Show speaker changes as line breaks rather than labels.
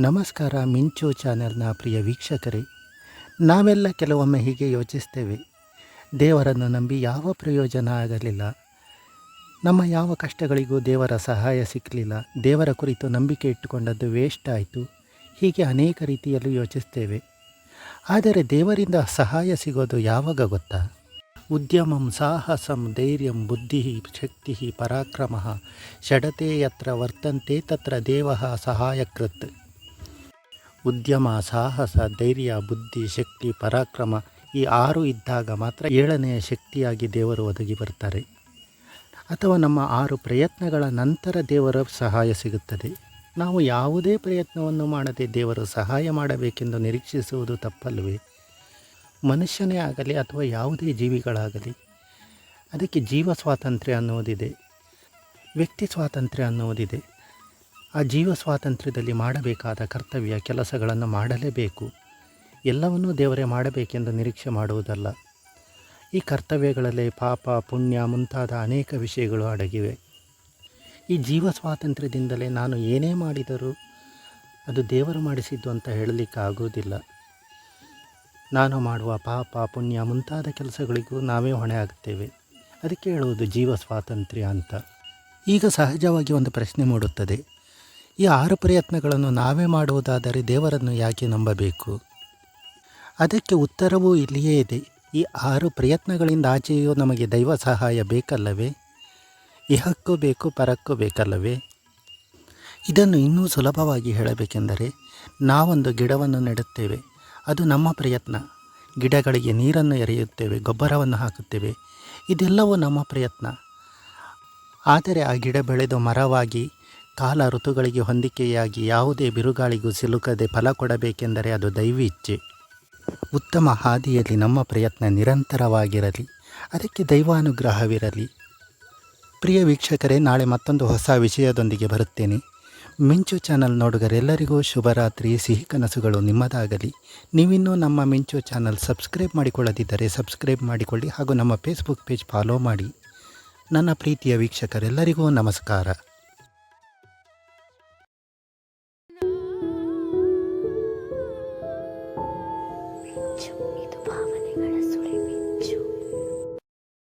ನಮಸ್ಕಾರ ಮಿಂಚು ಚಾನೆಲ್ನ ಪ್ರಿಯ ವೀಕ್ಷಕರೇ, ನಾವೆಲ್ಲ ಕೆಲವೊಮ್ಮೆ ಹೀಗೆ ಯೋಚಿಸ್ತೇವೆ. ದೇವರನ್ನು ನಂಬಿ ಯಾವ ಪ್ರಯೋಜನ ಆಗಲಿಲ್ಲ, ನಮ್ಮ ಯಾವ ಕಷ್ಟಗಳಿಗೂ ದೇವರ ಸಹಾಯ ಸಿಕ್ಕಲಿಲ್ಲ, ದೇವರ ಕುರಿತು ನಂಬಿಕೆ ಇಟ್ಟುಕೊಂಡದ್ದು ವೇಸ್ಟ್ ಆಯಿತು, ಹೀಗೆ ಅನೇಕ ರೀತಿಯಲ್ಲೂ ಯೋಚಿಸ್ತೇವೆ. ಆದರೆ ದೇವರಿಂದ ಸಹಾಯ ಸಿಗೋದು ಯಾವಾಗ ಗೊತ್ತಾ? ಉದ್ಯಮಂ ಸಾಹಸಂ ಧೈರ್ಯಂ ಬುದ್ಧಿ ಶಕ್ತಿ ಪರಾಕ್ರಮ ಷಡತೆ ಯತ್ರ ವರ್ತಂತೆ ತತ್ರ ದೇವಃ ಸಹಾಯಕೃತ್. ಉದ್ಯಮ, ಸಾಹಸ, ಧೈರ್ಯ, ಬುದ್ಧಿ, ಶಕ್ತಿ, ಪರಾಕ್ರಮ ಈ 6 ಇದ್ದಾಗ ಮಾತ್ರ 7ನೆಯ ಶಕ್ತಿಯಾಗಿ ದೇವರು ಒದಗಿ ಬರ್ತಾರೆ. ಅಥವಾ ನಮ್ಮ 6 ಪ್ರಯತ್ನಗಳ ನಂತರ ದೇವರ ಸಹಾಯ ಸಿಗುತ್ತದೆ. ನಾವು ಯಾವುದೇ ಪ್ರಯತ್ನವನ್ನು ಮಾಡದೆ ದೇವರು ಸಹಾಯ ಮಾಡಬೇಕೆಂದು ನಿರೀಕ್ಷಿಸುವುದು ತಪ್ಪಲ್ಲವೇ? ಮನುಷ್ಯನೇ ಆಗಲಿ ಅಥವಾ ಯಾವುದೇ ಜೀವಿಗಳಾಗಲಿ, ಅದಕ್ಕೆ ಜೀವ ಸ್ವಾತಂತ್ರ್ಯ ಅನ್ನುವುದಿದೆ, ವ್ಯಕ್ತಿ ಸ್ವಾತಂತ್ರ್ಯ ಅನ್ನುವುದಿದೆ. ಆ ಜೀವ ಸ್ವಾತಂತ್ರ್ಯದಲ್ಲಿ ಮಾಡಬೇಕಾದ ಕರ್ತವ್ಯ ಕೆಲಸಗಳನ್ನು ಮಾಡಲೇಬೇಕು. ಎಲ್ಲವನ್ನೂ ದೇವರೇ ಮಾಡಬೇಕೆಂದು ನಿರೀಕ್ಷೆ ಮಾಡುವುದಲ್ಲ. ಈ ಕರ್ತವ್ಯಗಳಲ್ಲೇ ಪಾಪ, ಪುಣ್ಯ ಮುಂತಾದ ಅನೇಕ ವಿಷಯಗಳು ಅಡಗಿವೆ. ಈ ಜೀವ ಸ್ವಾತಂತ್ರ್ಯದಿಂದಲೇ ನಾನು ಏನೇ ಮಾಡಿದರೂ ಅದು ದೇವರು ಮಾಡಿಸಿದ್ದು ಅಂತ ಹೇಳಲಿಕ್ಕೆ ಆಗುವುದಿಲ್ಲ. ನಾನು ಮಾಡುವ ಪಾಪ, ಪುಣ್ಯ ಮುಂತಾದ ಕೆಲಸಗಳಿಗೂ ನಾವೇ ಹೊಣೆ ಆಗುತ್ತೇವೆ. ಅದಕ್ಕೆ ಹೇಳುವುದು ಜೀವ ಸ್ವಾತಂತ್ರ್ಯ ಅಂತ. ಈಗ ಸಹಜವಾಗಿ ಒಂದು ಪ್ರಶ್ನೆ ಮೂಡುತ್ತದೆ, ಈ 6 ಪ್ರಯತ್ನಗಳನ್ನು ನಾವೇ ಮಾಡುವುದಾದರೆ ದೇವರನ್ನು ಯಾಕೆ ನಂಬಬೇಕು? ಅದಕ್ಕೆ ಉತ್ತರವೂ ಇಲ್ಲಿಯೇ ಇದೆ. ಈ 6 ಪ್ರಯತ್ನಗಳಿಂದ ಆಚೆಯೂ ನಮಗೆ ದೈವ ಸಹಾಯ ಬೇಕಲ್ಲವೇ? ಇಹಕ್ಕೂ ಬೇಕು, ಪರಕ್ಕೂ ಬೇಕಲ್ಲವೇ? ಇದನ್ನು ಇನ್ನೂ ಸುಲಭವಾಗಿ ಹೇಳಬೇಕೆಂದರೆ, ನಾವೊಂದು ಗಿಡವನ್ನು ನೆಡುತ್ತೇವೆ, ಅದು ನಮ್ಮ ಪ್ರಯತ್ನ. ಗಿಡಗಳಿಗೆ ನೀರನ್ನು ಎರೆಯುತ್ತೇವೆ, ಗೊಬ್ಬರವನ್ನು ಹಾಕುತ್ತೇವೆ, ಇದೆಲ್ಲವೂ ನಮ್ಮ ಪ್ರಯತ್ನ. ಆದರೆ ಆ ಗಿಡ ಬೆಳೆದು ಮರವಾಗಿ ಕಾಲ ಋತುಗಳಿಗೆ ಹೊಂದಿಕೆಯಾಗಿ ಯಾವುದೇ ಬಿರುಗಾಳಿಗೂ ಸಿಲುಕದೆ ಫಲ ಕೊಡಬೇಕೆಂದರೆ ಅದು ದೈವ ಇಚ್ಛೆ. ಉತ್ತಮ ಹಾದಿಯಲ್ಲಿ ನಮ್ಮ ಪ್ರಯತ್ನ ನಿರಂತರವಾಗಿರಲಿ, ಅದಕ್ಕೆ ದೈವಾನುಗ್ರಹವಿರಲಿ. ಪ್ರಿಯ ವೀಕ್ಷಕರೇ, ನಾಳೆ ಮತ್ತೊಂದು ಹೊಸ ವಿಷಯದೊಂದಿಗೆ ಬರುತ್ತೇನೆ. ಮಿಂಚು ಚಾನಲ್ ನೋಡುಗರೆಲ್ಲರಿಗೂ ಶುಭರಾತ್ರಿ, ಸಿಹಿ ಕನಸುಗಳು ನಿಮ್ಮದಾಗಲಿ. ನೀವಿನ್ನೂ ನಮ್ಮ ಮಿಂಚು ಚಾನಲ್ ಸಬ್ಸ್ಕ್ರೈಬ್ ಮಾಡಿಕೊಳ್ಳದಿದ್ದರೆ ಸಬ್ಸ್ಕ್ರೈಬ್ ಮಾಡಿಕೊಳ್ಳಿ, ಹಾಗೂ ನಮ್ಮ ಫೇಸ್ಬುಕ್ ಪೇಜ್ ಫಾಲೋ ಮಾಡಿ. ನನ್ನ ಪ್ರೀತಿಯ ವೀಕ್ಷಕರೆಲ್ಲರಿಗೂ ನಮಸ್ಕಾರ.
you